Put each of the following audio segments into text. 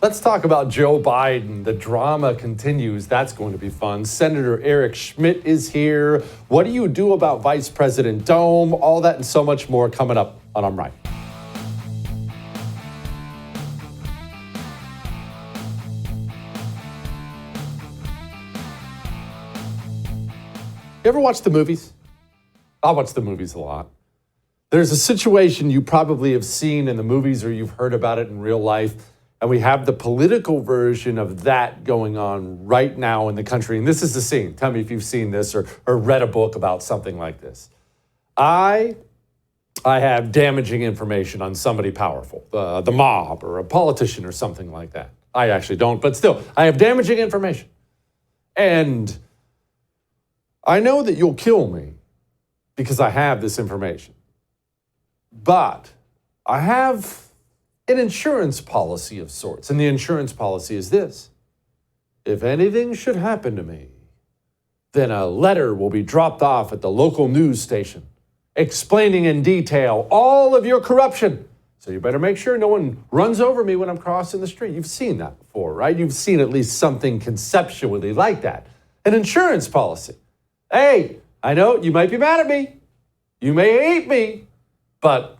Let's talk about Joe Biden. The drama continues. That's going to be fun. Senator Eric Schmitt is here. What do you do about Vice President Dome? All that and so much more coming up on I'm Right. You ever watch the movies? I watch the movies a lot. There's a situation you probably have seen in the movies or you've heard about it in real life. And we have the political version of that going on right now in the country. And this is the scene. Tell me if you've seen this or read a book about something like this. I have damaging information on somebody powerful, the mob or a politician or something like that. I actually don't, but still, I have damaging information. And I know that you'll kill me because I have this information. But I have an insurance policy of sorts. And the insurance policy is this: if anything should happen to me, then a letter will be dropped off at the local news station explaining in detail all of your corruption. So you better make sure no one runs over me when I'm crossing the street. You've seen that before, right? You've seen at least something conceptually like that. An insurance policy. Hey, I know you might be mad at me. You may hate me, but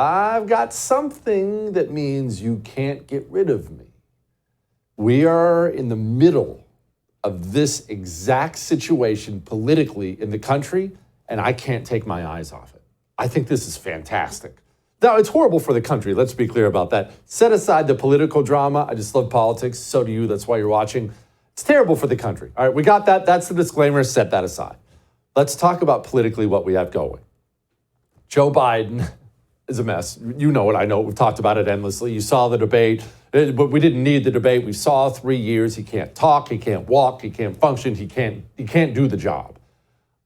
I've got something that means you can't get rid of me. We are in the middle of this exact situation politically in the country, and I can't take my eyes off it. I think this is fantastic. Now, it's horrible for the country. Let's be clear about that. Set aside the political drama. I just love politics. So do you. That's why you're watching. It's terrible for the country. All right, we got that. That's the disclaimer. Set that aside. Let's talk about politically what we have going. Joe Biden is a mess. You know it. I know it. We've talked about it endlessly. You saw the debate, but we didn't need the debate. We saw 3 years. He can't talk. He can't walk. He can't function. He can't do the job.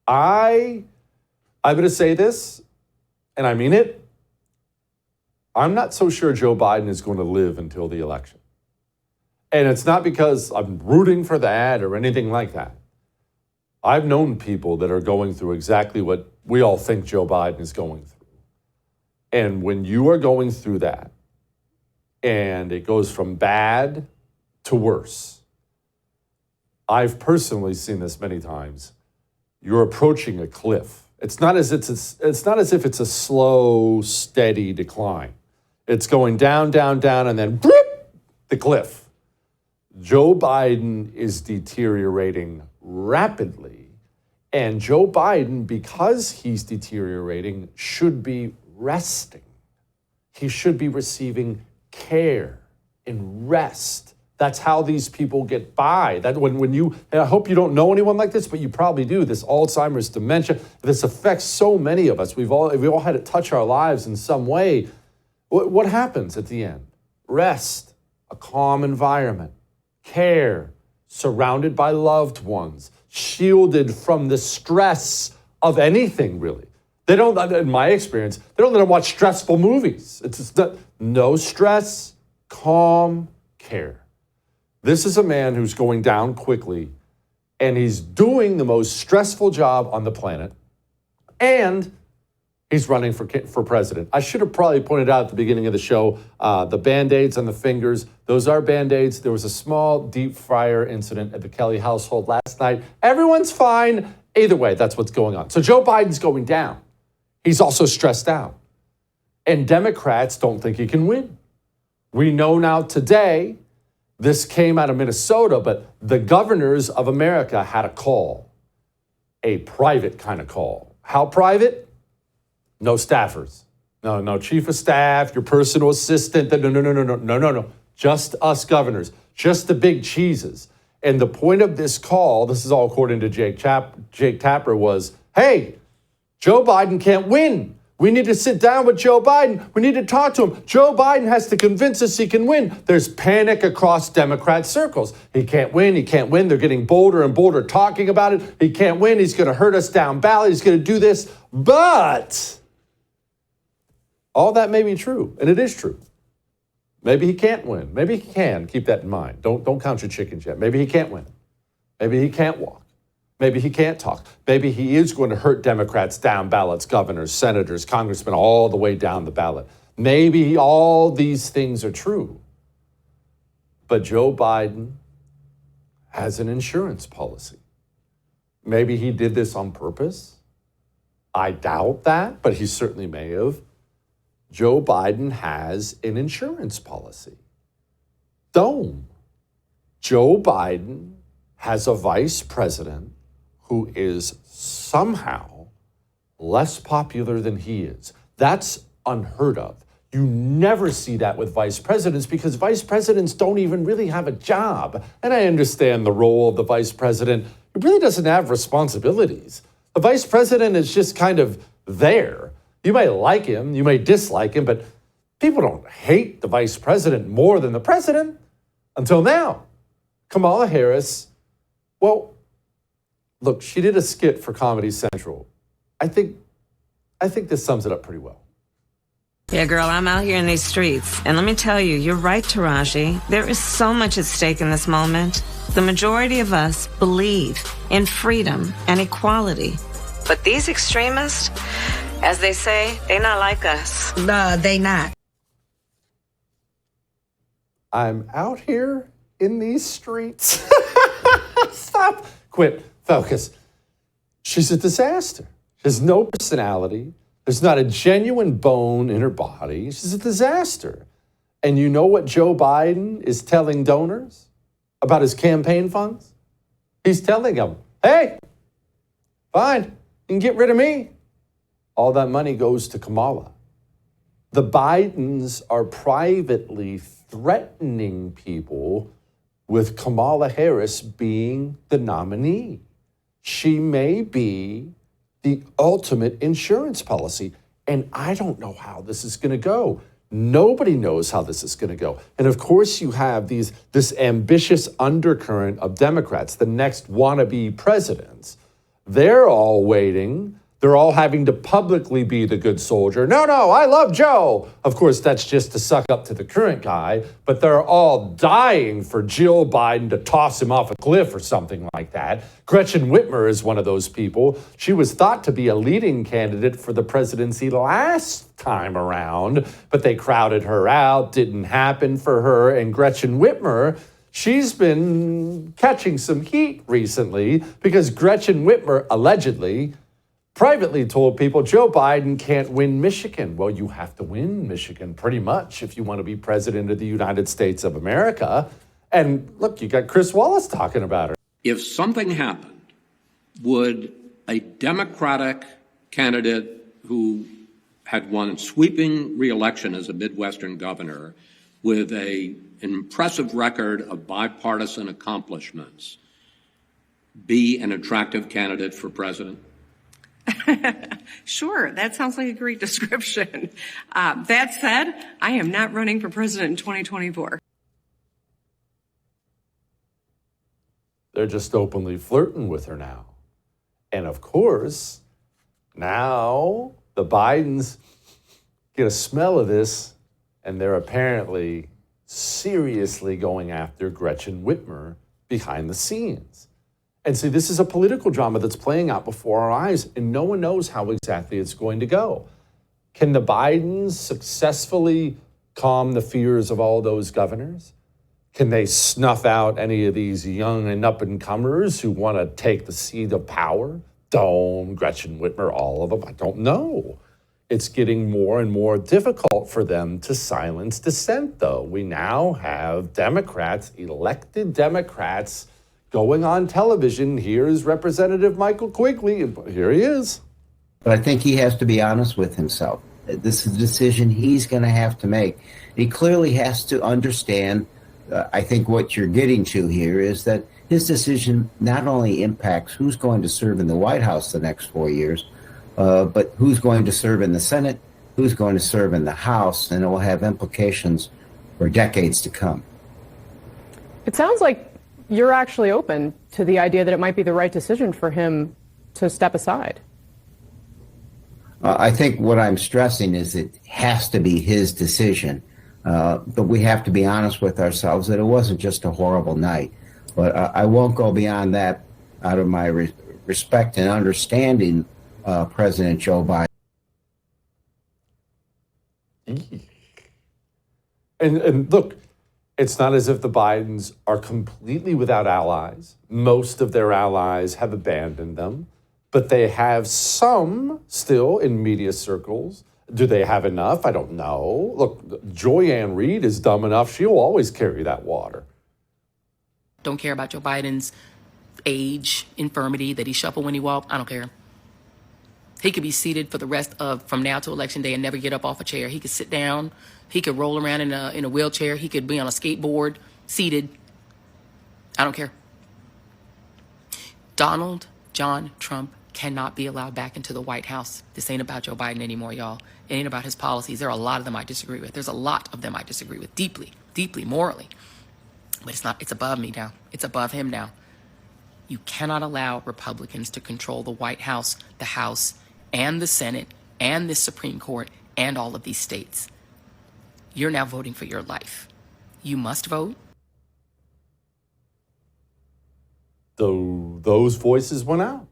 I'm going to say this, and I mean it. I'm not so sure Joe Biden is going to live until the election. And it's not because I'm rooting for that or anything like that. I've known people that are going through exactly what we all think Joe Biden is going through. And when you are going through that, and it goes from bad to worse, I've personally seen this many times. You're approaching a cliff. It's not as if it's a slow, steady decline. It's going down, down, down, and then the cliff. Joe Biden is deteriorating rapidly. And Joe Biden, because he's deteriorating, should be resting. He should be receiving care and rest. That's how these people get by. That when you, and I hope you don't know anyone like this, but you probably do. This Alzheimer's, dementia, this affects so many of us. We've all had it touch our lives in some way. What happens at the end? Rest, a calm environment, care, surrounded by loved ones, shielded from the stress of anything, really. They don't, in my experience, they don't let them watch stressful movies. It's just no stress, calm, care. This is a man who's going down quickly, and he's doing the most stressful job on the planet, and he's running for president. I should have probably pointed out at the beginning of the show, the Band-Aids on the fingers, those are Band-Aids. There was a small deep fryer incident at the Kelly household last night. Everyone's fine. Either way, that's what's going on. So Joe Biden's going down. He's also stressed out. And Democrats don't think he can win. We know now today, this came out of Minnesota, but the governors of America had a call, a private kind of call. How private? No staffers. No chief of staff, your personal assistant. No. Just us governors, just the big cheeses. And the point of this call, this is all according to Jake Tapper, was, hey, Joe Biden can't win. We need to sit down with Joe Biden. We need to talk to him. Joe Biden has to convince us he can win. There's panic across Democrat circles. He can't win. He can't win. They're getting bolder and bolder talking about it. He can't win. He's going to hurt us down ballot. He's going to do this. But all that may be true, and it is true. Maybe he can't win. Maybe he can. Keep that in mind. Don't count your chickens yet. Maybe he can't win. Maybe he can't walk. Maybe he can't talk. Maybe he is going to hurt Democrats down ballots, governors, senators, congressmen, all the way down the ballot. Maybe all these things are true. But Joe Biden has an insurance policy. Maybe he did this on purpose. I doubt that, but he certainly may have. Joe Biden has an insurance policy. Joe Biden has a vice president who is somehow less popular than he is. That's unheard of. You never see that with vice presidents because vice presidents don't even really have a job. And I understand the role of the vice president. He really doesn't have responsibilities. The vice president is just kind of there. You may like him, you may dislike him, but people don't hate the vice president more than the president until now. Kamala Harris, well, look, she did a skit for Comedy Central. I think this sums it up pretty well. Yeah, girl, I'm out here in these streets. And let me tell you, you're right, Taraji. There is so much at stake in this moment. The majority of us believe in freedom and equality. But these extremists, as they say, they not like us. They not. I'm out here in these streets. Stop. Quit. Focus. She's a disaster. She has no personality. There's not a genuine bone in her body. She's a disaster. And you know what Joe Biden is telling donors about his campaign funds? He's telling them, hey, fine, you can get rid of me. All that money goes to Kamala. The Bidens are privately threatening people with Kamala Harris being the nominee. She may be the ultimate insurance policy. And I don't know how this is going to go. Nobody knows how this is going to go. And of course, you have this ambitious undercurrent of Democrats, the next wannabe presidents. They're all waiting. They're all having to publicly be the good soldier. No, I love Joe. Of course, that's just to suck up to the current guy, but they're all dying for Jill Biden to toss him off a cliff or something like that. Gretchen Whitmer is one of those people. She was thought to be a leading candidate for the presidency last time around, but they crowded her out, didn't happen for her. And Gretchen Whitmer, she's been catching some heat recently because Gretchen Whitmer allegedly privately told people Joe Biden can't win Michigan. Well, you have to win Michigan pretty much if you want to be president of the United States of America. And look, you got Chris Wallace talking about her. If something happened, would a Democratic candidate who had won sweeping re-election as a Midwestern governor with an impressive record of bipartisan accomplishments be an attractive candidate for president? Sure, that sounds like a great description. That said, I am not running for president in 2024. They're just openly flirting with her now. And of course, now the Bidens get a smell of this, and they're apparently seriously going after Gretchen Whitmer behind the scenes. And see, this is a political drama that's playing out before our eyes, and no one knows how exactly it's going to go. Can the Bidens successfully calm the fears of all those governors? Can they snuff out any of these young and up-and-comers who want to take the seat of power? Doan, Gretchen Whitmer, all of them? I don't know. It's getting more and more difficult for them to silence dissent, though. We now have Democrats, elected Democrats, going on television. Here's Representative Michael Quigley, and here he is. But I think he has to be honest with himself. This is a decision he's going to have to make. He clearly has to understand, I think what you're getting to here is that his decision not only impacts who's going to serve in the White House the next 4 years, but who's going to serve in the Senate, who's going to serve in the House, and it will have implications for decades to come. It sounds like you're actually open to the idea that it might be the right decision for him to step aside. I think what I'm stressing is it has to be his decision. But we have to be honest with ourselves that it wasn't just a horrible night. But I won't go beyond that out of my respect and understanding President Joe Biden. And look, It's not as if the Bidens are completely without allies. Most of their allies have abandoned them, but they have some still in media circles. Do they have enough? I don't know. Look, Joy-Ann Reid is dumb enough. She'll always carry that water. Don't care about Joe Biden's age, infirmity, that he shuffled when he walked. I don't care. He could be seated for the rest of, from now to Election Day, and never get up off a chair. He could sit down. He could roll around in a wheelchair. He could be on a skateboard, seated. I don't care. Donald John Trump cannot be allowed back into the White House. This ain't about Joe Biden anymore, y'all. It ain't about his policies. There are a lot of them I disagree with. There's a lot of them I disagree with deeply, deeply, morally. But it's above me now. It's above him now. You cannot allow Republicans to control the White House, the House, and the Senate, and the Supreme Court, and all of these states. You're now voting for your life. You must vote. Those voices went out.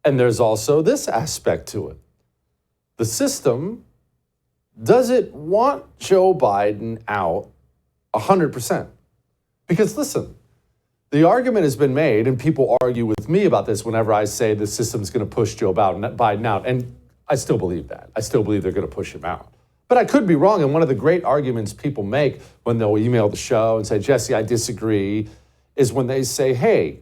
And there's also this aspect to it. The system doesn't want Joe Biden out 100%. Because listen, the argument has been made, and people argue with me about this whenever I say the system's going to push Joe Biden out. And I still believe that. I still believe they're going to push him out. But I could be wrong. And one of the great arguments people make when they'll email the show and say, Jesse, I disagree, is when they say, hey,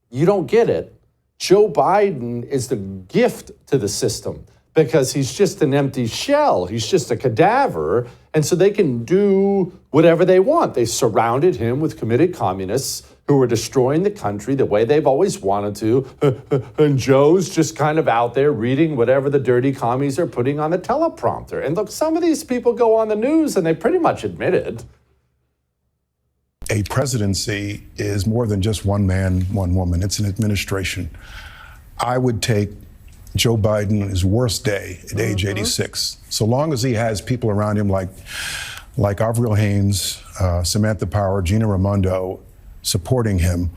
you don't get it. Joe Biden is the gift to the system because he's just an empty shell. He's just a cadaver. And so they can do whatever they want. They surrounded him with committed communists who were destroying the country the way they've always wanted to. And Joe's just kind of out there reading whatever the dirty commies are putting on the teleprompter. And look, some of these people go on the news and they pretty much admit it. A presidency is more than just one man, one woman. It's an administration. I would take Joe Biden on his worst day at age 86, so long as he has people around him like Avril Haines, Samantha Power, Gina Raimondo supporting him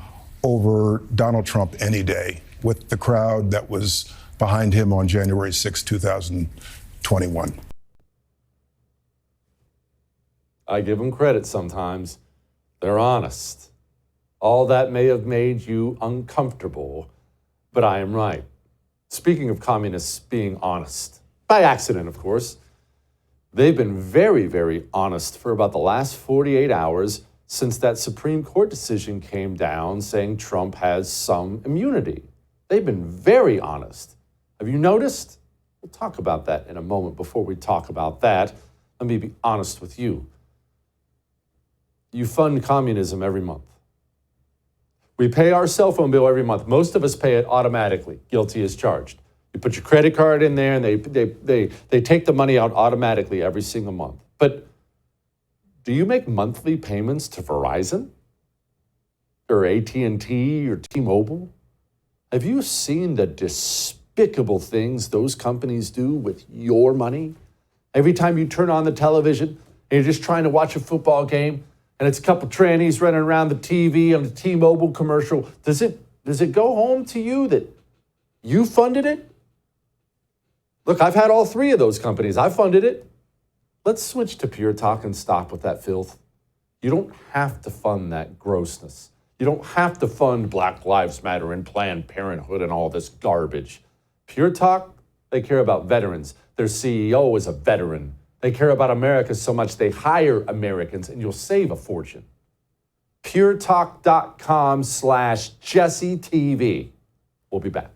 over Donald Trump any day with the crowd that was behind him on January 6, 2021. I give them credit sometimes. They're honest. All that may have made you uncomfortable, but I am right. Speaking of communists being honest, by accident, of course, they've been very, very honest for about the last 48 hours since that Supreme Court decision came down saying Trump has some immunity. They've been very honest. Have you noticed? We'll talk about that in a moment. Before we talk about that, let me be honest with you. You fund communism every month. We pay our cell phone bill every month. Most of us pay it automatically, guilty as charged. You put your credit card in there and they take the money out automatically every single month. But do you make monthly payments to Verizon or AT&T or T-Mobile? Have you seen the despicable things those companies do with your money? Every time you turn on the television and you're just trying to watch a football game, and it's a couple trannies running around the TV on the T-Mobile commercial, does it go home to you that you funded it? Look, I've had all three of those companies. I funded it. Let's switch to Pure Talk and stop with that filth. You don't have to fund that grossness. You don't have to fund Black Lives Matter and Planned Parenthood and all this garbage. Pure Talk, they care about veterans. Their CEO is a veteran. They care about America so much they hire Americans, and you'll save a fortune. puretalk.com/JesseTV. We'll be back.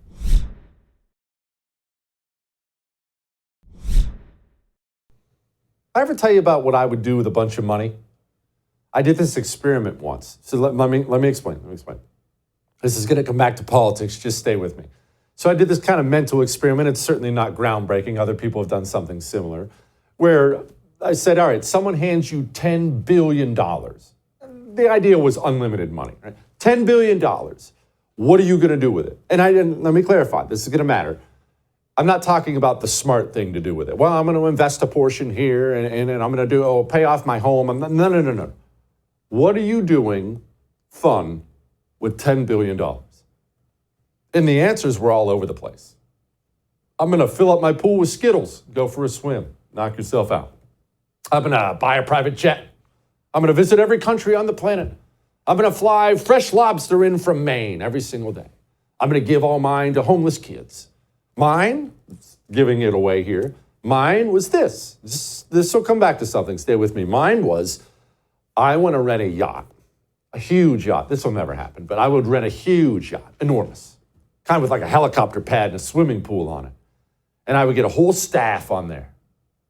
I ever tell you about what I would do with a bunch of money? I did this experiment once. So let me explain. This is going to come back to politics. Just stay with me. So I did this kind of mental experiment. It's certainly not groundbreaking. Other people have done something similar, where I said, all right, someone hands you $10 billion. The idea was unlimited money, right? $10 billion. What are you going to do with it? And let me clarify, this is going to matter. I'm not talking about the smart thing to do with it. Well, I'm going to invest a portion here and I'm going to pay off my home. No. What are you doing fun with $10 billion? And the answers were all over the place. I'm going to fill up my pool with Skittles, go for a swim. Knock yourself out. I'm going to buy a private jet. I'm going to visit every country on the planet. I'm going to fly fresh lobster in from Maine every single day. I'm going to give all mine to homeless kids. Mine, giving it away here, mine was this. This will come back to something. Stay with me. Mine was, I want to rent a yacht, a huge yacht. This will never happen, but I would rent a huge yacht, enormous, kind of with like a helicopter pad and a swimming pool on it. And I would get a whole staff on there,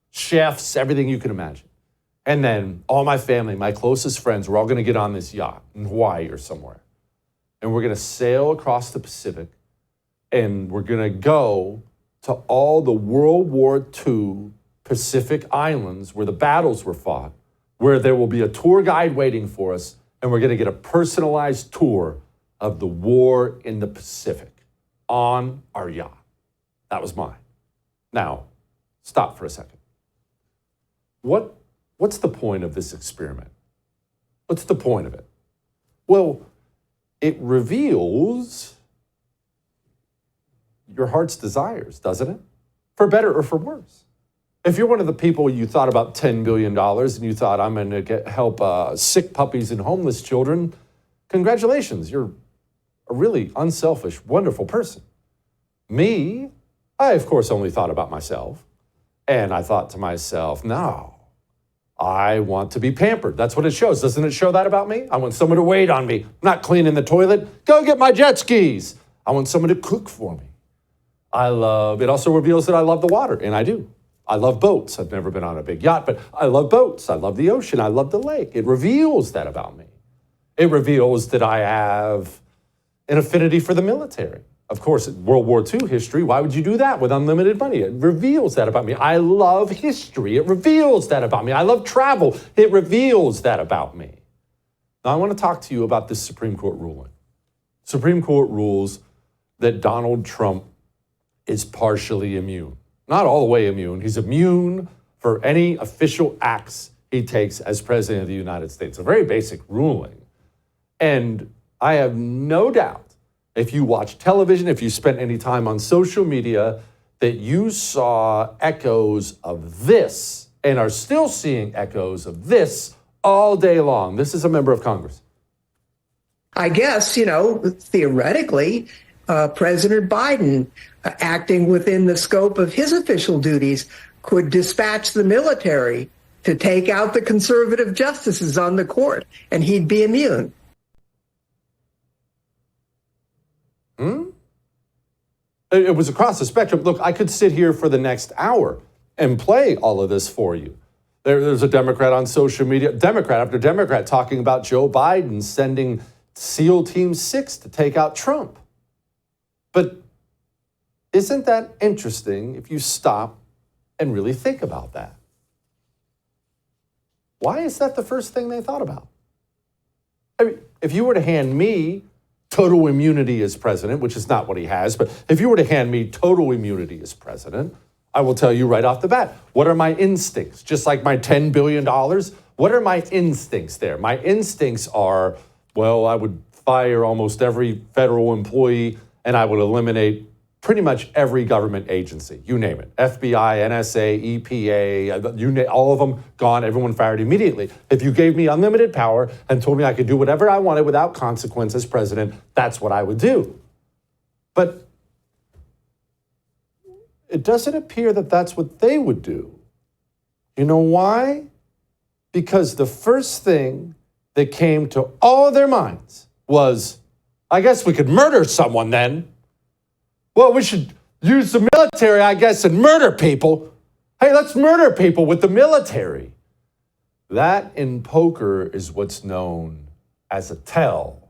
chefs, everything you can imagine. And then all my family, my closest friends, we're all going to get on this yacht in Hawaii or somewhere. And we're going to sail across the Pacific. And we're going to go to all the World War II Pacific islands where the battles were fought, where there will be a tour guide waiting for us. And we're going to get a personalized tour of the war in the Pacific on our yacht. That was mine. Now, stop for a second. What's the point of this experiment? What's the point of it? Well, it reveals your heart's desires, doesn't it? For better or for worse. If you're one of the people you thought about $10 billion and you thought, I'm going to help sick puppies and homeless children, congratulations, you're a really unselfish, wonderful person. Me, I, of course, only thought about myself. And I thought to myself, no, I want to be pampered. That's what it shows. Doesn't it show that about me? I want someone to wait on me. I'm not cleaning the toilet. Go get my jet skis. I want someone to cook for me. It also reveals that I love the water, and I do. I love boats. I've never been on a big yacht, but I love boats. I love the ocean. I love the lake. It reveals that about me. It reveals that I have an affinity for the military. Of course, World War II history, why would you do that with unlimited money? It reveals that about me. I love history. It reveals that about me. I love travel. It reveals that about me. Now, I want to talk to you about this Supreme Court ruling. Supreme Court rules that Donald Trump is partially immune. Not all the way immune. He's immune for any official acts he takes as president of the United States. A very basic ruling. And I have no doubt, if you watch television, if you spent any time on social media, that you saw echoes of this and are still seeing echoes of this all day long. This is a member of Congress. I guess, theoretically, President Biden, acting within the scope of his official duties, could dispatch the military to take out the conservative justices on the court, and he'd be immune. It was across the spectrum. Look, I could sit here for the next hour and play all of this for you. There's a Democrat on social media, Democrat after Democrat, talking about Joe Biden sending SEAL Team 6 to take out Trump. But isn't that interesting if you stop and really think about that? Why is that the first thing they thought about? I mean, if you were to hand me total immunity as president, which is not what he has, but if you were to hand me total immunity as president, I will tell you right off the bat, what are my instincts? Just like my $10 billion, what are my instincts there? My instincts are, well, I would fire almost every federal employee and I would eliminate pretty much every government agency, you name it. FBI, NSA, EPA, all of them gone, everyone fired immediately. If you gave me unlimited power and told me I could do whatever I wanted without consequence as president, that's what I would do. But it doesn't appear that that's what they would do. You know why? Because the first thing that came to all their minds was, I guess we could murder someone then. Well, we should use the military, I guess, and murder people. Hey, let's murder people with the military. That in poker is what's known as a tell.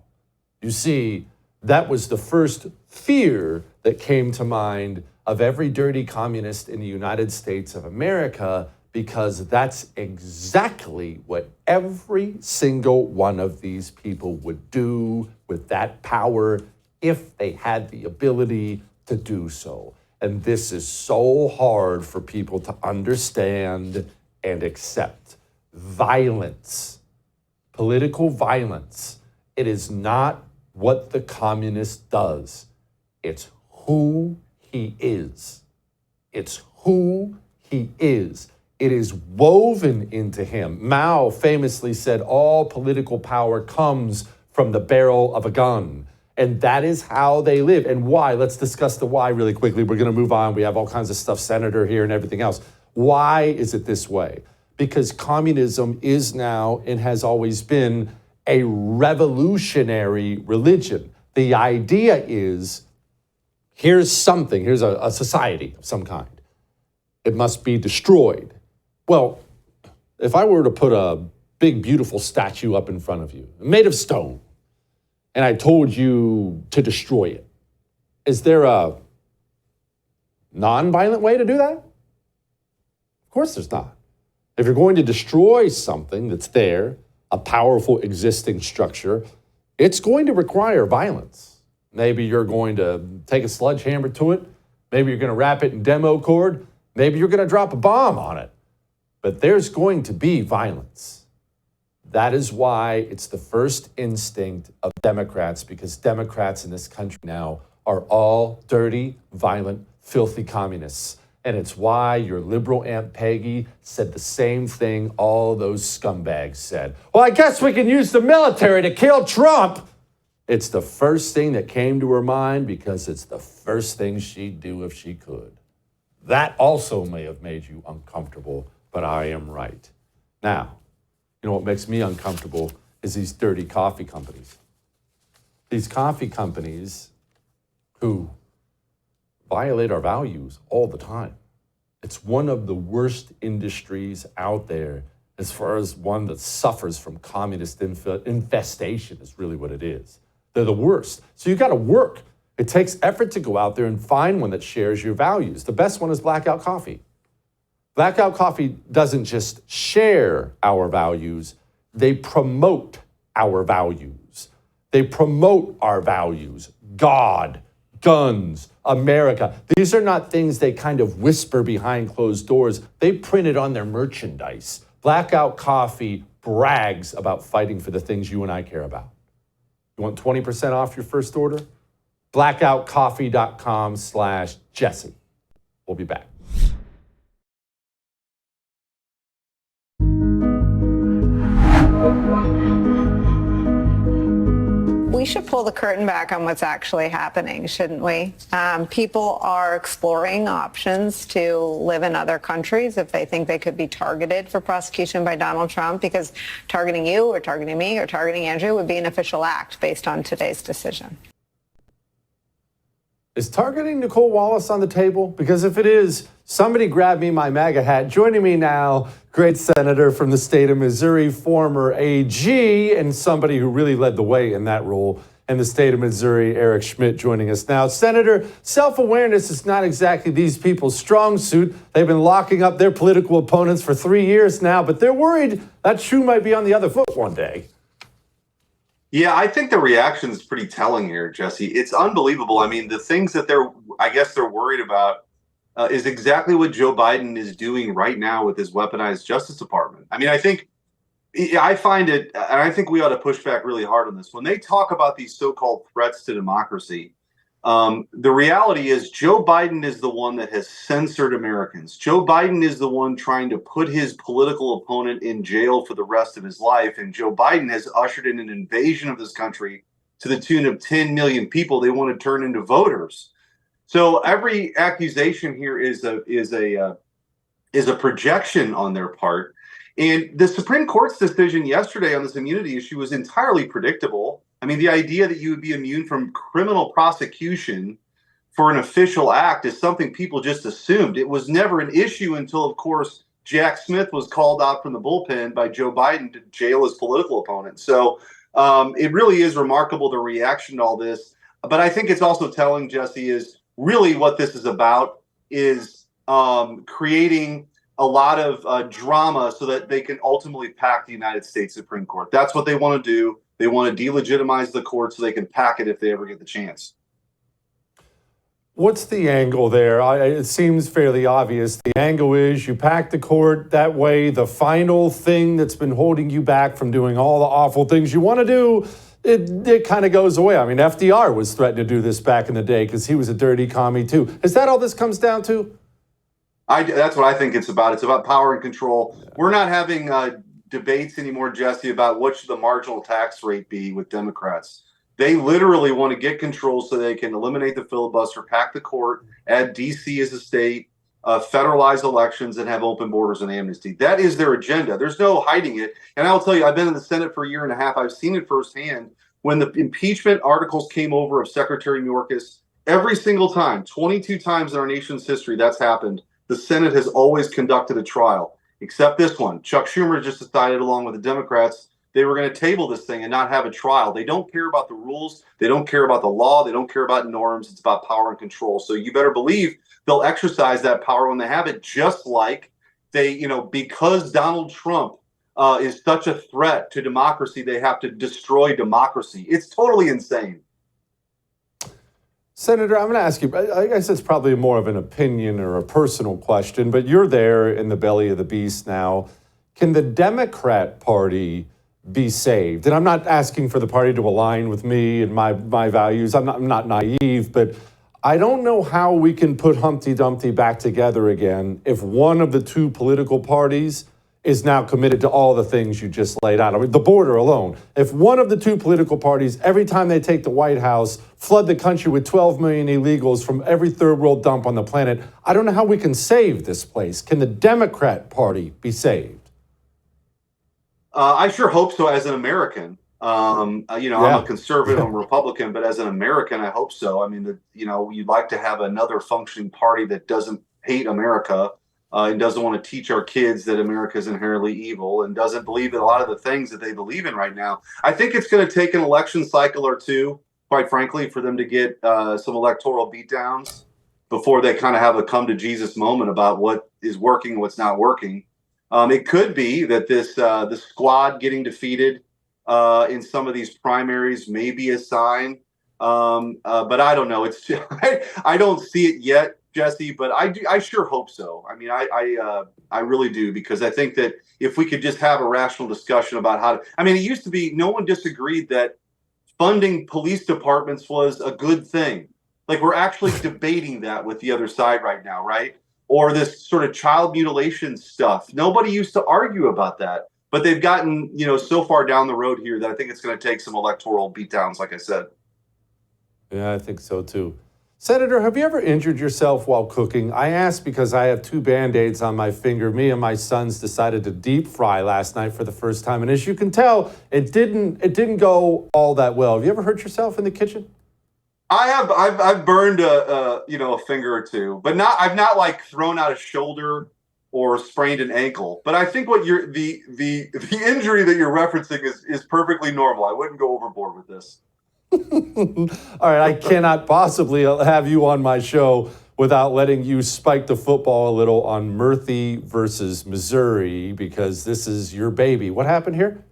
You see, that was the first fear that came to mind of every dirty communist in the United States of America, because that's exactly what every single one of these people would do with that power if they had the ability to do so. And this is so hard for people to understand and accept. Violence, political violence, it is not what the communist does. It's who he is. It's who he is. It is woven into him. Mao famously said, all political power comes from the barrel of a gun. And that is how they live. And why? Let's discuss the why really quickly. We're going to move on. We have all kinds of stuff, Senator here and everything else. Why is it this way? Because communism is now and has always been a revolutionary religion. The idea is, here's something, here's a society of some kind. It must be destroyed. Well, if I were to put a big, beautiful statue up in front of you, made of stone, and I told you to destroy it, is there a non-violent way to do that? Of course there's not. If you're going to destroy something that's there, a powerful existing structure, it's going to require violence. Maybe you're going to take a sledgehammer to it. Maybe you're going to wrap it in demo cord. Maybe you're going to drop a bomb on it. But there's going to be violence. That is why it's the first instinct of Democrats, because Democrats in this country now are all dirty, violent, filthy communists. And it's why your liberal Aunt Peggy said the same thing all those scumbags said. Well, I guess we can use the military to kill Trump. It's the first thing that came to her mind because it's the first thing she'd do if she could. That also may have made you uncomfortable, but I am right. Now, you know what makes me uncomfortable is these dirty coffee companies. These coffee companies who violate our values all the time. It's one of the worst industries out there as far as one that suffers from communist infestation is really what it is. They're the worst. So you got to work. It takes effort to go out there and find one that shares your values. The best one is Blackout Coffee. Blackout Coffee doesn't just share our values, they promote our values. They promote our values. God, guns, America. These are not things they kind of whisper behind closed doors. They print it on their merchandise. Blackout Coffee brags about fighting for the things you and I care about. You want 20% off your first order? blackoutcoffee.com/Jesse. We'll be back. We should pull the curtain back on what's actually happening, shouldn't we? People are exploring options to live in other countries if they think they could be targeted for prosecution by Donald Trump, because targeting you or targeting me or targeting Andrew would be an official act based on today's decision. Is targeting Nicole Wallace on the table? Because if it is, somebody grab me my MAGA hat. Joining me now, great senator from the state of Missouri, former AG, and somebody who really led the way in that role in the state of Missouri, Eric Schmitt, joining us now. Senator, self-awareness is not exactly these people's strong suit. They've been locking up their political opponents for 3 years now, but they're worried that shoe might be on the other foot one day. Yeah, I think the reaction is pretty telling here, Jesse. It's unbelievable. I mean, the things that they're worried about is exactly what Joe Biden is doing right now with his weaponized Justice Department. I mean, I find it, and I think we ought to push back really hard on this. When they talk about these so-called threats to democracy, the reality is Joe Biden is the one that has censored Americans. Joe Biden is the one trying to put his political opponent in jail for the rest of his life. And Joe Biden has ushered in an invasion of this country to the tune of 10 million people they want to turn into voters. So every accusation here is a projection on their part. And the Supreme Court's decision yesterday on this immunity issue was entirely predictable. I mean, the idea that you would be immune from criminal prosecution for an official act is something people just assumed. It was never an issue until, of course, Jack Smith was called out from the bullpen by Joe Biden to jail his political opponent. So it really is remarkable, the reaction to all this. But I think it's also telling, Jesse, is really what this is about is creating a lot of drama so that they can ultimately pack the United States Supreme Court. That's what they want to do. They want to delegitimize the court so they can pack it if they ever get the chance. What's the angle there? It seems fairly obvious. The angle is you pack the court. That way, the final thing that's been holding you back from doing all the awful things you want to do, it kind of goes away. I mean, FDR was threatening to do this back in the day because he was a dirty commie too. Is that all this comes down to? That's what I think it's about. It's about power and control. We're not having debates anymore, Jesse, about what should the marginal tax rate be with Democrats. They literally want to get control so they can eliminate the filibuster, pack the court, add D.C. as a state, federalize elections, and have open borders and amnesty. That is their agenda. There's no hiding it. And I'll tell you, I've been in the Senate for a year and a half. I've seen it firsthand. When the impeachment articles came over of Secretary Mayorkas, every single time, 22 times in our nation's history that's happened, the Senate has always conducted a trial, except this one. Chuck Schumer just decided, along with the Democrats, they were going to table this thing and not have a trial. They don't care about the rules. They don't care about the law. They don't care about norms. It's about power and control. So you better believe they'll exercise that power when they have it, just like they, because Donald Trump is such a threat to democracy, they have to destroy democracy. It's totally insane. Senator, I'm going to ask you, I guess it's probably more of an opinion or a personal question, but you're there in the belly of the beast now. Can the Democrat Party be saved? And I'm not asking for the party to align with me and my values. I'm not naive, but I don't know how we can put Humpty Dumpty back together again if one of the two political parties is now committed to all the things you just laid out. I mean, the border alone. If one of the two political parties, every time they take the White House, flood the country with 12 million illegals from every third world dump on the planet, I don't know how we can save this place. Can the Democrat Party be saved? I sure hope so as an American. I'm a conservative, I'm a Republican, but as an American, I hope so. I mean, you'd like to have another functioning party that doesn't hate America and doesn't want to teach our kids that America is inherently evil and doesn't believe in a lot of the things that they believe in right now. I think it's going to take an election cycle or two, quite frankly, for them to get some electoral beatdowns before they kind of have a come to Jesus moment about what is working and what's not working. It could be that the squad getting defeated in some of these primaries may be a sign, but I don't know. It's I don't see it yet, Jesse, but I sure hope so. I mean, I really do, because I think that if we could just have a rational discussion about how to, I mean, it used to be no one disagreed that funding police departments was a good thing. Like, we're actually debating that with the other side right now, right? Or this sort of child mutilation stuff. Nobody used to argue about that, but they've gotten, so far down the road here that I think it's going to take some electoral beatdowns, like I said. Yeah, I think so too. Senator, have you ever injured yourself while cooking? I ask because I have 2 Band-Aids on my finger. Me and my sons decided to deep fry last night for the first time, and as you can tell, it didn't go all that well. Have you ever hurt yourself in the kitchen? I've burned a finger or two, but I've not like thrown out a shoulder or sprained an ankle. But I think what the injury that you're referencing is perfectly normal. I wouldn't go overboard with this. All right, I cannot possibly have you on my show without letting you spike the football a little on Murphy versus Missouri, because this is your baby. What happened here?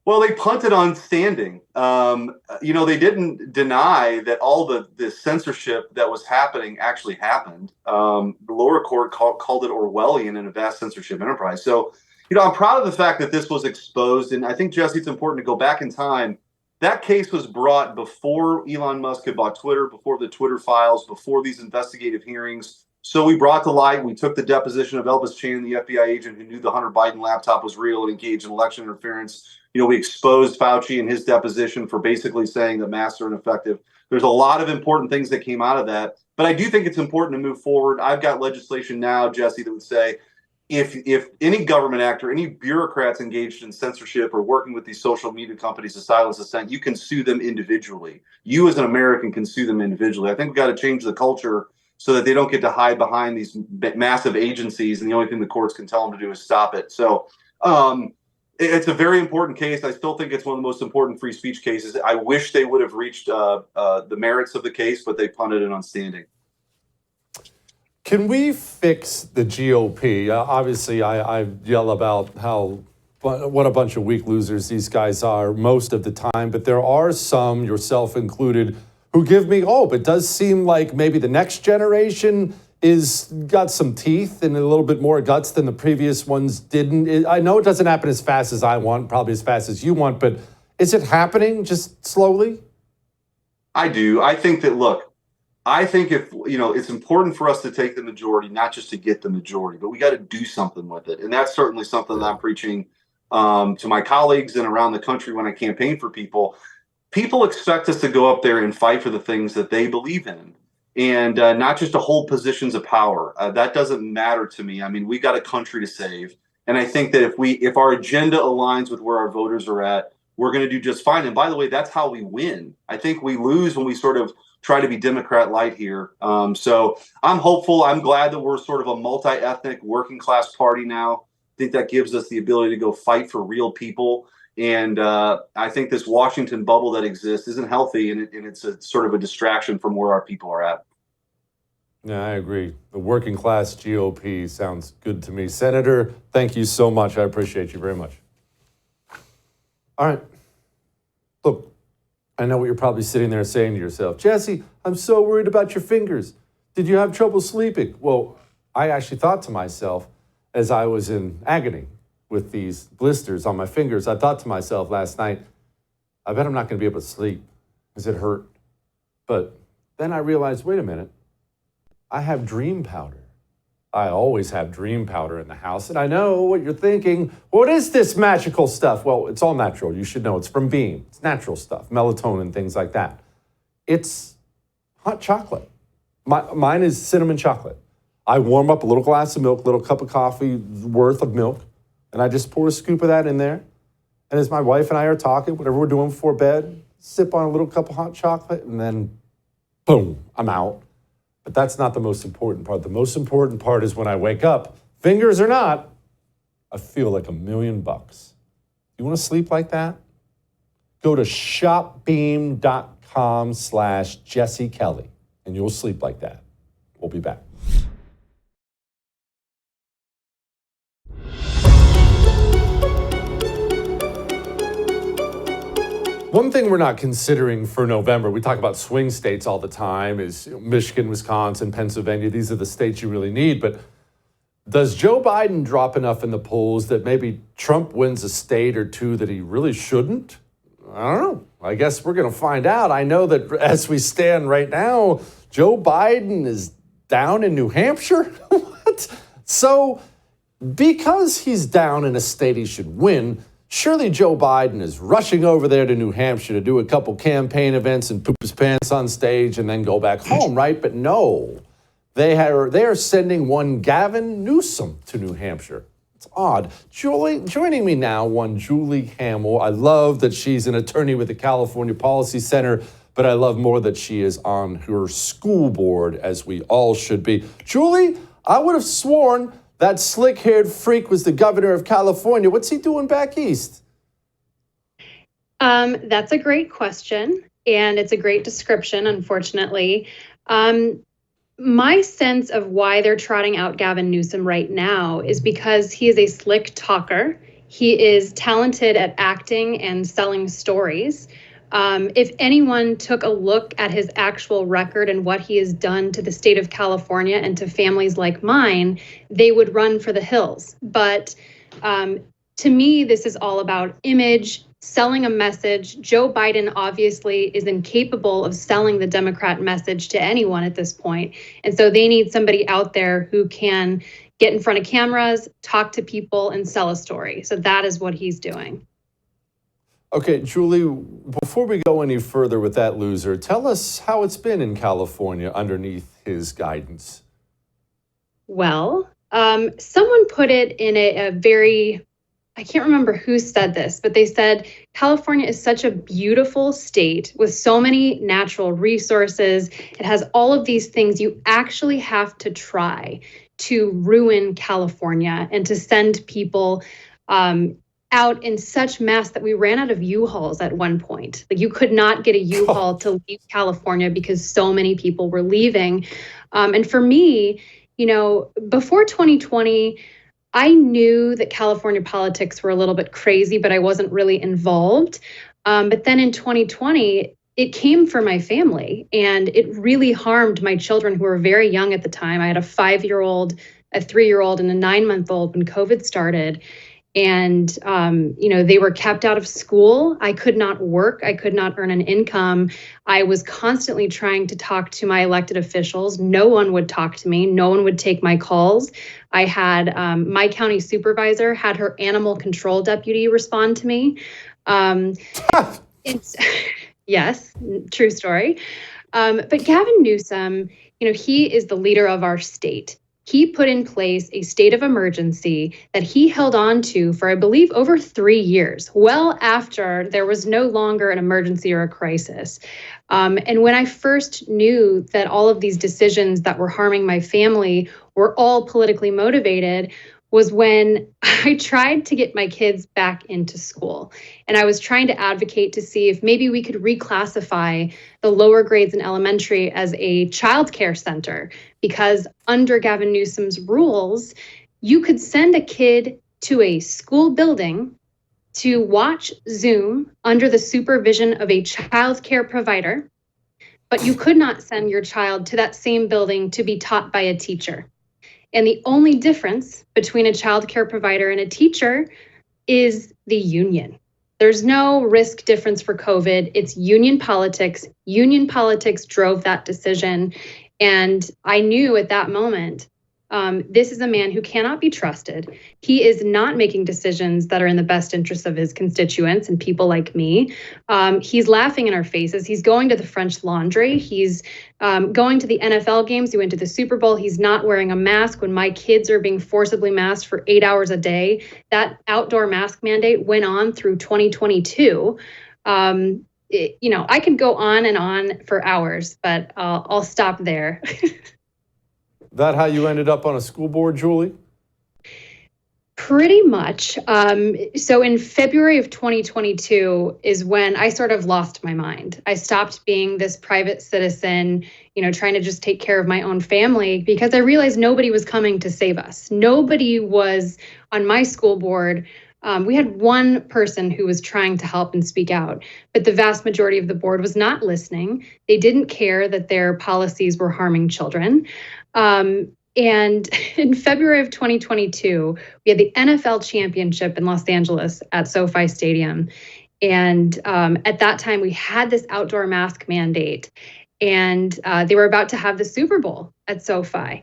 Well, they punted on standing. They didn't deny that all the censorship that was happening actually happened. The lower court called it Orwellian and a vast censorship enterprise. So, I'm proud of the fact that this was exposed. And I think, Jesse, it's important to go back in time. That case was brought before Elon Musk had bought Twitter, before the Twitter files, before these investigative hearings. So we brought to light, we took the deposition of Elvis Chan, the FBI agent who knew the Hunter Biden laptop was real and engaged in election interference. We exposed Fauci in his deposition for basically saying that masks are ineffective. There's a lot of important things that came out of that. But I do think it's important to move forward. I've got legislation now, Jesse, that would say if any government actor, any bureaucrats engaged in censorship or working with these social media companies to silence dissent, you can sue them individually. You as an American can sue them individually. I think we've got to change the culture so that they don't get to hide behind these massive agencies, and the only thing the courts can tell them to do is stop it. So it's a very important case. I still think it's one of the most important free speech cases. I wish they would have reached the merits of the case, but they punted it on standing. Can we fix the GOP? Obviously, I yell about what a bunch of weak losers these guys are most of the time, but there are some, yourself included, who give me hope. It does seem like maybe the next generation is got some teeth and a little bit more guts than the previous ones didn't. I know it doesn't happen as fast as I want, probably as fast as you want, but is it happening just slowly? I do. I think that, look, I think it's important for us to take the majority, not just to get the majority, but we got to do something with it. And that's certainly something that I'm preaching to my colleagues and around the country when I campaign for people. People expect us to go up there and fight for the things that they believe in, and not just to hold positions of power. That doesn't matter to me. I mean, we got a country to save. And I think that if our agenda aligns with where our voters are at, we're going to do just fine. And by the way, that's how we win. I think we lose when we sort of try to be Democrat light here. So I'm hopeful. I'm glad that we're sort of a multi-ethnic working class party now. I think that gives us the ability to go fight for real people. And I think this Washington bubble that exists isn't healthy, and it's a sort of a distraction from where our people are at. Yeah, I agree. The working class GOP sounds good to me. Senator, thank you so much. I appreciate you very much. All right. Look, I know what you're probably sitting there saying to yourself. Jesse, I'm so worried about your fingers. Did you have trouble sleeping? Well, I actually thought to myself as I was in agony with these blisters on my fingers, I thought to myself last night, I bet I'm not going to be able to sleep because it hurt. But then I realized, wait a minute, I have dream powder. I always have dream powder in the house. And I know what you're thinking. What is this magical stuff? Well, it's all natural. You should know it's from Beam. It's natural stuff, melatonin, things like that. It's hot chocolate. Mine is cinnamon chocolate. I warm up a little glass of milk, a little cup of coffee worth of milk, and I just pour a scoop of that in there. And as my wife and I are talking, whatever we're doing before bed, sip on a little cup of hot chocolate, and then boom, I'm out. But that's not the most important part. The most important part is when I wake up, fingers or not, I feel like $1,000,000. You want to sleep like that? Go to shopbeam.com/Jesse Kelly, and you'll sleep like that. We'll be back. One thing we're not considering for November, we talk about swing states all the time, is Michigan, Wisconsin, Pennsylvania. These are the states you really need. But does Joe Biden drop enough in the polls that maybe Trump wins a state or two that he really shouldn't? I don't know. I guess we're going to find out. I know that as we stand right now, Joe Biden is down in New Hampshire. What? So because he's down in a state he should win, surely Joe Biden is rushing over there to New Hampshire to do a couple campaign events and poop his pants on stage and then go back home, right? But no, they are sending one Gavin Newsom to New Hampshire. It's odd. Joining me now, one Julie Hamill. I love that she's an attorney with the California Policy Center, but I love more that she is on her school board, as we all should be. Julie, I would have sworn that slick-haired freak was the governor of California. What's he doing back east? That's a great question, and it's a great description, unfortunately. My sense of why they're trotting out Gavin Newsom right now is because he is a slick talker. He is talented at acting and selling stories. If anyone took a look at his actual record and what he has done to the state of California and to families like mine, they would run for the hills. But to me, this is all about image, selling a message. Joe Biden obviously is incapable of selling the Democrat message to anyone at this point. And so they need somebody out there who can get in front of cameras, talk to people, and sell a story. So that is what he's doing. Okay, Julie, before we go any further with that loser, tell us how it's been in California underneath his guidance. Well, someone put it in a very, I can't remember who said this, but they said California is such a beautiful state with so many natural resources. It has all of these things. You actually have to try to ruin California and to send people out in such mass that we ran out of U-Hauls at one point. Like, you could not get a U-Haul to leave California because so many people were leaving. And for me, before 2020, I knew that California politics were a little bit crazy, but I wasn't really involved. But then in 2020, it came for my family, and it really harmed my children who were very young at the time. I had a 5-year-old, a 3-year-old, and a 9-month-old when COVID started. And, they were kept out of school. I could not work. I could not earn an income. I was constantly trying to talk to my elected officials. No one would talk to me. No one would take my calls. I had my county supervisor had her animal control deputy respond to me. Yes, true story. But Gavin Newsom, he is the leader of our state. He put in place a state of emergency that he held on to for, I believe, over 3 years, well after there was no longer an emergency or a crisis. And when I first knew that all of these decisions that were harming my family were all politically motivated was when I tried to get my kids back into school. And I was trying to advocate to see if maybe we could reclassify the lower grades in elementary as a childcare center, because under Gavin Newsom's rules, you could send a kid to a school building to watch Zoom under the supervision of a childcare provider, but you could not send your child to that same building to be taught by a teacher. And the only difference between a childcare provider and a teacher is the union. There's no risk difference for COVID. It's union politics. Union politics drove that decision. And I knew at that moment, this is a man who cannot be trusted. He is not making decisions that are in the best interest of his constituents and people like me. He's laughing in our faces. He's going to the French Laundry. He's going to the NFL games. He went to the Super Bowl. He's not wearing a mask when my kids are being forcibly masked for 8 hours a day. That outdoor mask mandate went on through 2022. I could go on and on for hours, but I'll stop there. That how you ended up on a school board, Julie? Pretty much. So in February of 2022 is when I sort of lost my mind. I stopped being this private citizen, trying to just take care of my own family, because I realized nobody was coming to save us. Nobody was on my school board. We had one person who was trying to help and speak out, but the vast majority of the board was not listening. They didn't care that their policies were harming children. And in February of 2022, we had the NFL championship in Los Angeles at SoFi Stadium. And at that time, we had this outdoor mask mandate, and they were about to have the Super Bowl at SoFi.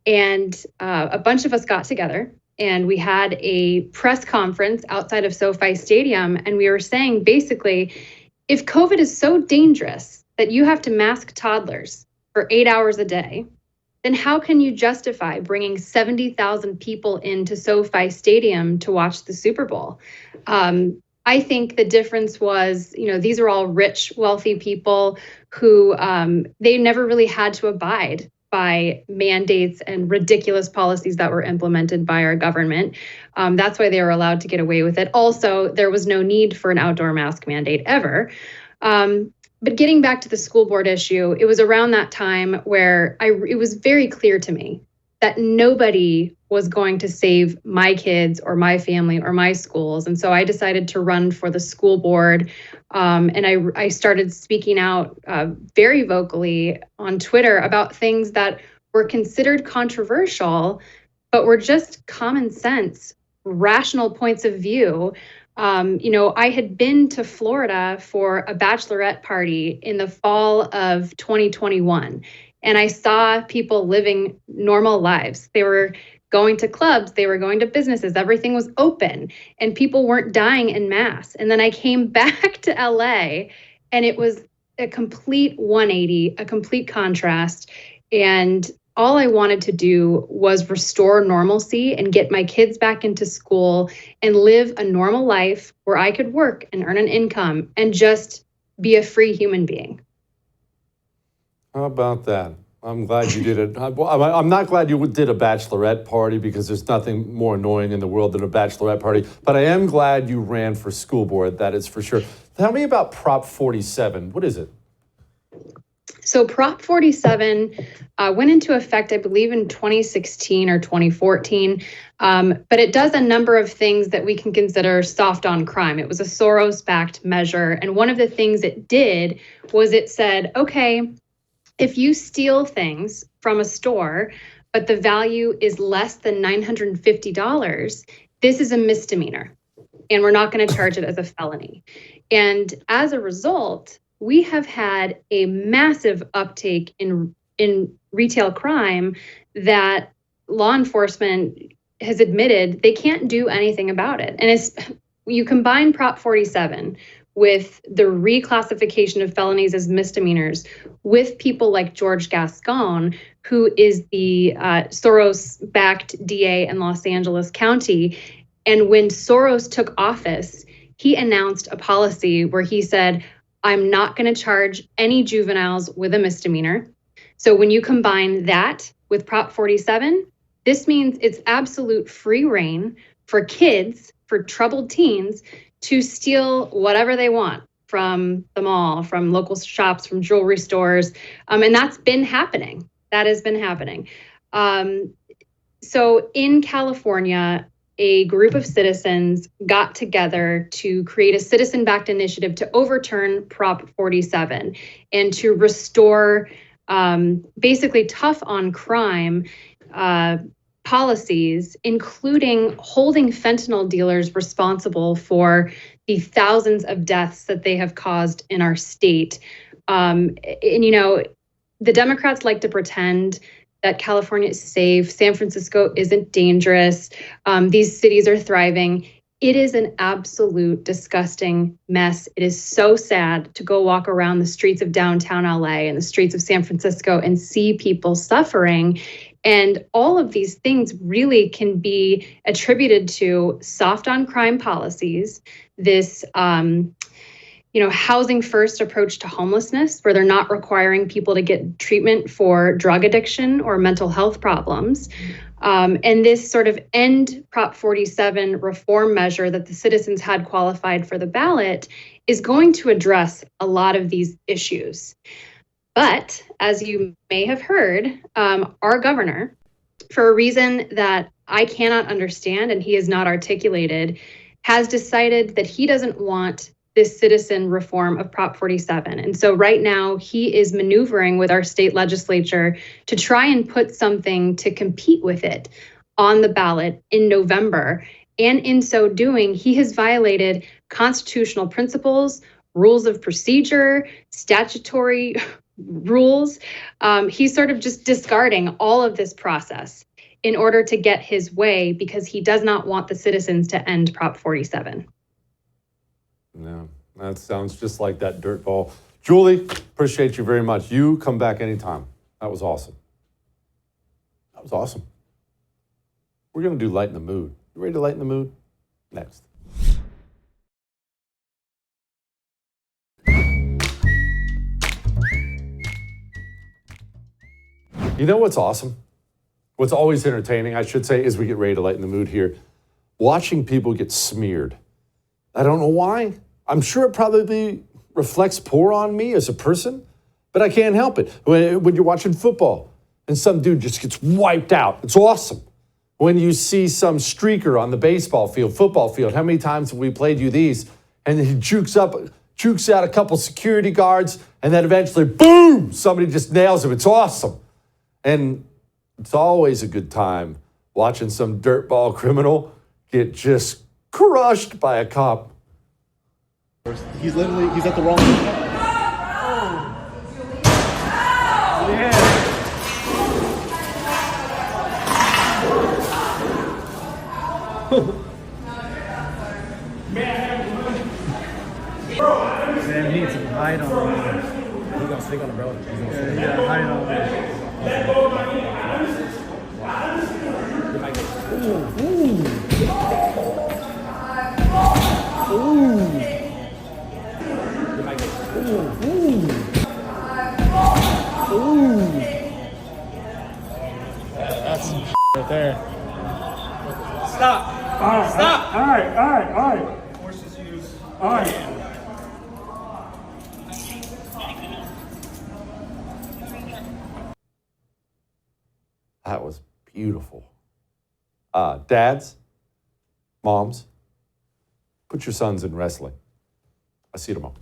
And a bunch of us got together, and we had a press conference outside of SoFi Stadium. And we were saying, basically, if COVID is so dangerous that you have to mask toddlers for 8 hours a day, then how can you justify bringing 70,000 people into SoFi Stadium to watch the Super Bowl? I think the difference was, these are all rich, wealthy people who they never really had to abide by mandates and ridiculous policies that were implemented by our government. That's why they were allowed to get away with it. Also, there was no need for an outdoor mask mandate ever. But getting back to the school board issue, it was around that time where it was very clear to me that nobody was going to save my kids or my family or my schools. And so I decided to run for the school board. And I started speaking out very vocally on Twitter about things that were considered controversial, but were just common sense, rational points of view. I had been to Florida for a bachelorette party in the fall of 2021, and I saw people living normal lives. They were going to clubs, they were going to businesses, everything was open, and people weren't dying en masse. And then I came back to LA, and it was a complete 180, a complete contrast. And all I wanted to do was restore normalcy and get my kids back into school and live a normal life where I could work and earn an income and just be a free human being. How about that? I'm glad you did it. I'm not glad you did a bachelorette party, because there's nothing more annoying in the world than a bachelorette party. But I am glad you ran for school board, that is for sure. Tell me about Prop 47. What is it? So Prop 47 went into effect, I believe, in 2016 or 2014, but it does a number of things that we can consider soft on crime. It was a Soros-backed measure, and one of the things it did was it said, okay, if you steal things from a store, but the value is less than $950, this is a misdemeanor and we're not going to charge it as a felony. And as a result, we have had a massive uptake in retail crime that law enforcement has admitted they can't do anything about it. And it's, you combine Prop 47 with the reclassification of felonies as misdemeanors with people like George Gascon, who is the Soros-backed DA in Los Angeles County. And when Soros took office, he announced a policy where he said, I'm not going to charge any juveniles with a misdemeanor. So when you combine that with Prop 47, this means it's absolute free reign for kids, for troubled teens, to steal whatever they want from the mall, from local shops, from jewelry stores. And that's been happening. That has been happening. So in California, a group of citizens got together to create a citizen-backed initiative to overturn Prop 47 and to restore basically tough on crime policies, including holding fentanyl dealers responsible for the thousands of deaths that they have caused in our state. And, you know, the Democrats like to pretend that California is safe, San Francisco isn't dangerous, these cities are thriving. It is an absolute disgusting mess. It is so sad to go walk around the streets of downtown LA and the streets of San Francisco and see people suffering. And all of these things really can be attributed to soft on crime policies, this housing first approach to homelessness, where they're not requiring people to get treatment for drug addiction or mental health problems. And this sort of end Prop 47 reform measure that the citizens had qualified for the ballot is going to address a lot of these issues. But as you may have heard, our governor, for a reason that I cannot understand and he has not articulated, has decided that he doesn't want this citizen reform of Prop 47. And so right now he is maneuvering with our state legislature to try and put something to compete with it on the ballot in November. And in so doing, he has violated constitutional principles, rules of procedure, statutory rules. He's sort of just discarding all of this process in order to get his way because he does not want the citizens to end Prop 47. No, that sounds just like that dirtball. Julie, appreciate you very much. You come back anytime. That was awesome. That was awesome. We're going to do Lighten the Mood. You ready to lighten the mood? Next. You know what's awesome? What's always entertaining, I should say, as we get ready to lighten the mood here, watching people get smeared. I don't know why. I'm sure it probably reflects poor on me as a person, but I can't help it. When you're watching football and some dude just gets wiped out, it's awesome. When you see some streaker on the baseball field, football field, how many times have we played you these? And he jukes out a couple security guards, and then eventually, boom, somebody just nails him. It's awesome. And it's always a good time watching some dirtball criminal get just crushed by a cop. He's at the wrong spot. Man, he needs some hide on him. He's gonna stick on him, bro. He's gonna stick. Yeah, hide on him. That's some right there. Stop. All right. Stop. All right. Forces use. All right. That was beautiful. Dads, moms, put your sons in wrestling. I'll see you tomorrow.